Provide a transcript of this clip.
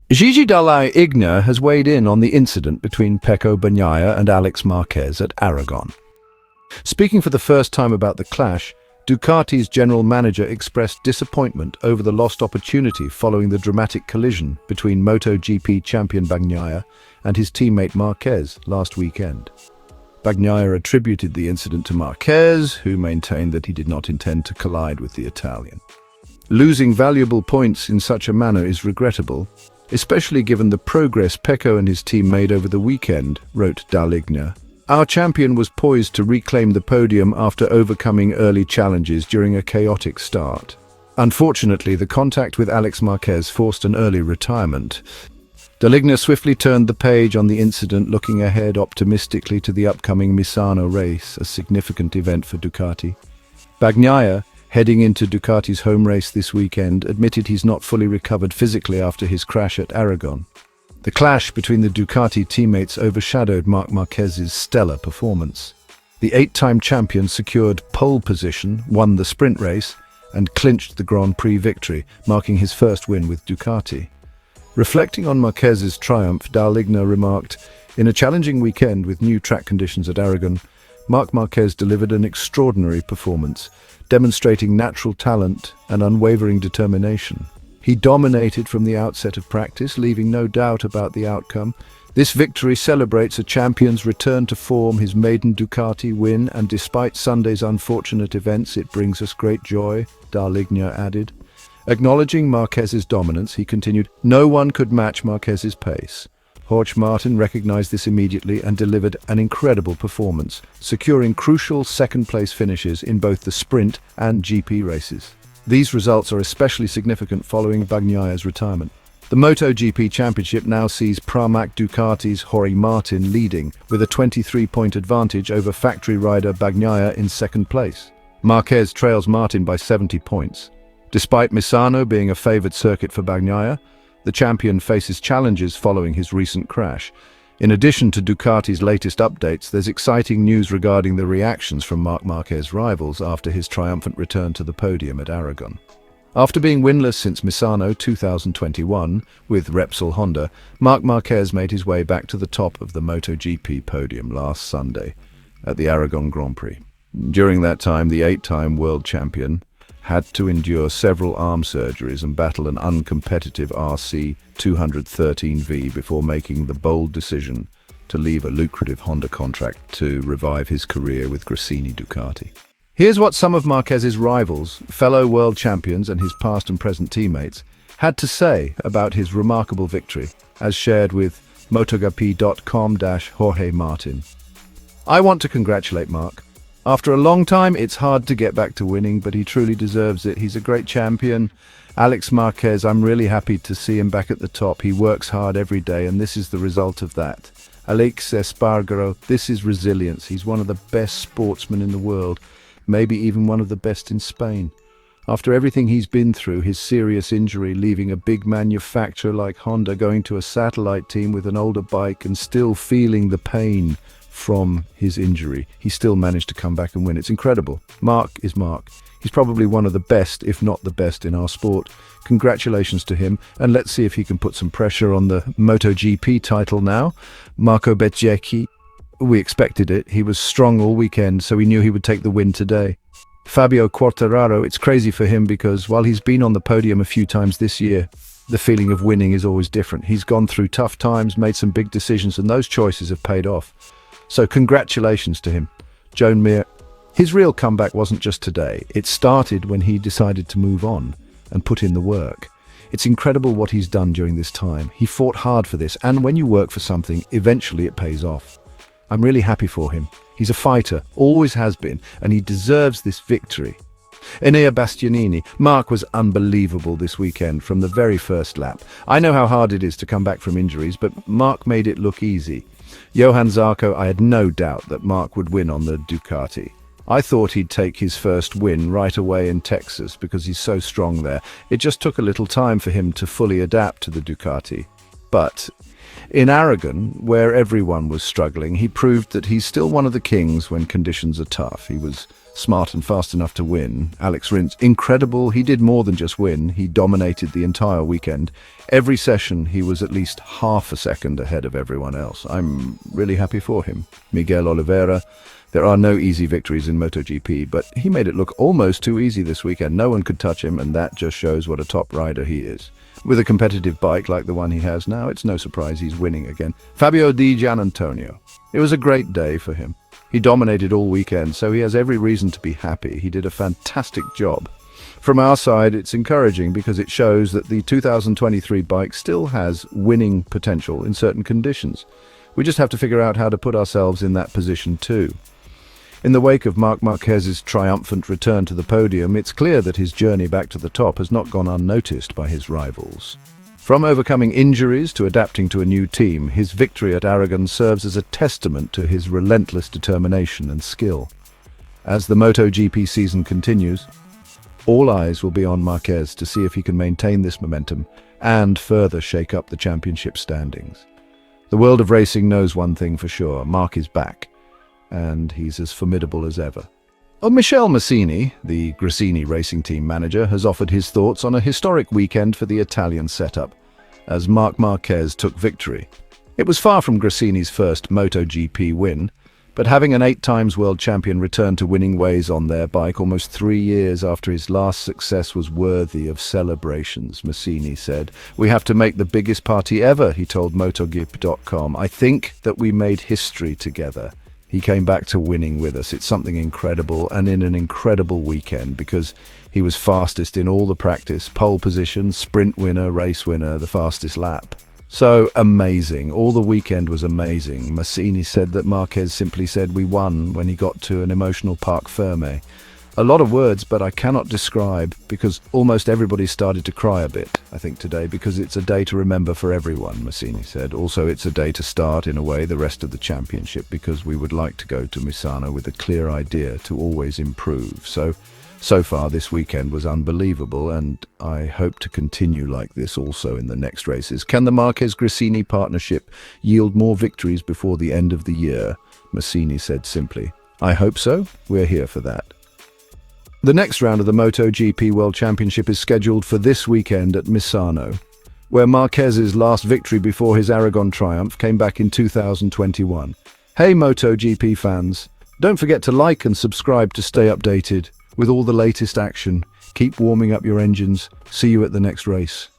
Gigi Dall'igna has weighed in on the incident between Pecco Bagnaia and Alez Marquez at Aragon. Speaking for the first time about the clash, Ducati's general manager expressed disappointment over the lost opportunity following the dramatic collision between MotoGP champion Bagnaia and his teammate Marquez last weekend. Bagnaia attributed the incident to Marquez, who maintained that he did not intend to collide with the Italian. Losing valuable points in such a manner is regrettable, especially given the progress Pecco and his team made over the weekend, wrote Dall'igna. Our champion was poised to reclaim the podium after overcoming early challenges during a chaotic start. Unfortunately, the contact with Alez Marquez forced an early retirement. Dall'igna swiftly turned the page on the incident, looking ahead optimistically to the upcoming Misano race, a significant event for Ducati. Bagnaia, heading into Ducati's home race this weekend, admitted he's not fully recovered physically after his crash at Aragon. The clash between the Ducati teammates overshadowed Marc Marquez's stellar performance. The 8-time champion secured pole position, won the sprint race, and clinched the Grand Prix victory, marking his first win with Ducati. Reflecting on Marquez's triumph, Dall'igna remarked, "In a challenging weekend with new track conditions at Aragon, Marc Marquez delivered an extraordinary performance, demonstrating natural talent and unwavering determination. He dominated from the outset of practice, leaving no doubt about the outcome. This victory celebrates a champion's return to form, his maiden Ducati win, and despite Sunday's unfortunate events, it brings us great joy," Dall'igna added. Acknowledging Marquez's dominance, he continued, "No one could match Marquez's pace. Jorge Martin recognized this immediately and delivered an incredible performance, securing crucial second-place finishes in both the sprint and GP races. These results are especially significant following Bagnaia's retirement." The MotoGP Championship now sees Pramac Ducati's Jorge Martin leading, with a 23-point advantage over factory rider Bagnaia in second place. Marquez trails Martin by 70 points. Despite Misano being a favoured circuit for Bagnaia, the champion faces challenges following his recent crash. In addition to Ducati's latest updates, there's exciting news regarding the reactions from Marc Marquez's rivals after his triumphant return to the podium at Aragon. After being winless since Misano 2021 with Repsol Honda, Marc Marquez made his way back to the top of the MotoGP podium last Sunday at the Aragon Grand Prix. During that time, the 8-time world champion had to endure several arm surgeries and battle an uncompetitive RC 213V before making the bold decision to leave a lucrative Honda contract to revive his career with Gresini Ducati. Here's what some of Marquez's rivals, fellow world champions and his past and present teammates, had to say about his remarkable victory, as shared with MotoGP.com/Jorge Martin. "I want to congratulate Marc. After a long time, it's hard to get back to winning, but he truly deserves it. He's a great champion. Alez Marquez, I'm really happy to see him back at the top. He works hard every day, and this is the result of that. Aleix Espargaro, this is resilience. He's one of the best sportsmen in the world, maybe even one of the best in Spain. After everything he's been through, his serious injury, leaving a big manufacturer like Honda, going to a satellite team with an older bike and still feeling the pain from his injury, he still managed to come back and win. It's incredible. Marc is Marc. He's probably one of the best, if not the best, in our sport. Congratulations to him, and let's see if he can put some pressure on the MotoGP title now. Marco Bezzecchi, we expected it. He was strong all weekend, so we knew he would take the win today. Fabio Quartararo, it's crazy for him because while he's been on the podium a few times this year, the feeling of winning is always different. He's gone through tough times, made some big decisions, and those choices have paid off. So congratulations to him. Joan Mir, his real comeback wasn't just today. It started when he decided to move on and put in the work. It's incredible what he's done during this time. He fought hard for this, and when you work for something, eventually it pays off. I'm really happy for him. He's a fighter, always has been, and he deserves this victory. Enea Bastianini, Marc was unbelievable this weekend from the very first lap. I know how hard it is to come back from injuries, but Marc made it look easy. Johann Zarco, I had no doubt that Marc would win on the Ducati. I thought he'd take his first win right away in Texas because he's so strong there. It just took a little time for him to fully adapt to the Ducati. But in Aragon, where everyone was struggling, he proved that he's still one of the kings when conditions are tough. He was smart and fast enough to win. Alex Rins, incredible. He did more than just win. He dominated the entire weekend. Every session, he was at least half a second ahead of everyone else. I'm really happy for him. Miguel Oliveira, there are no easy victories in MotoGP, but he made it look almost too easy this weekend. No one could touch him, and that just shows what a top rider he is. With a competitive bike like the one he has now, it's no surprise he's winning again. Fabio Di Gianantonio. It was a great day for him. He dominated all weekend, so he has every reason to be happy. He did a fantastic job. From our side, it's encouraging because it shows that the 2023 bike still has winning potential in certain conditions. We just have to figure out how to put ourselves in that position too. In the wake of Marc Marquez's triumphant return to the podium, it's clear that his journey back to the top has not gone unnoticed by his rivals. From overcoming injuries to adapting to a new team, his victory at Aragon serves as a testament to his relentless determination and skill. As the MotoGP season continues, all eyes will be on Marquez to see if he can maintain this momentum and further shake up the championship standings. The world of racing knows one thing for sure: Marc is back, and he's as formidable as ever. Michele Massini, the Gresini racing team manager, has offered his thoughts on a historic weekend for the Italian setup, as Marc Marquez took victory. It was far from Gresini's first MotoGP win, but having an 8-times world champion return to winning ways on their bike almost 3 years after his last success was worthy of celebrations, Massini said. "We have to make the biggest party ever," he told MotoGP.com. "I think that we made history together. He came back to winning with us. It's something incredible, and in an incredible weekend, because he was fastest in all the practice, pole position, sprint winner, race winner, the fastest lap. So amazing. All the weekend was amazing." Massini said that Marquez simply said we won when he got to an emotional Parc Ferme. A lot of words, but I cannot describe, because almost everybody started to cry a bit, I think, today, because it's a day to remember for everyone, Massini said. Also, it's a day to start, in a way, the rest of the championship, because we would like to go to Misano with a clear idea to always improve. So far, this weekend was unbelievable, and I hope to continue like this also in the next races. Can the Marquez-Gresini partnership yield more victories before the end of the year? Massini said simply. I hope so. We're here for that. The next round of the MotoGP World Championship is scheduled for this weekend at Misano, where Marquez's last victory before his Aragon triumph came back in 2021. Hey MotoGP fans, don't forget to like and subscribe to stay updated with all the latest action. Keep warming up your engines. See you at the next race.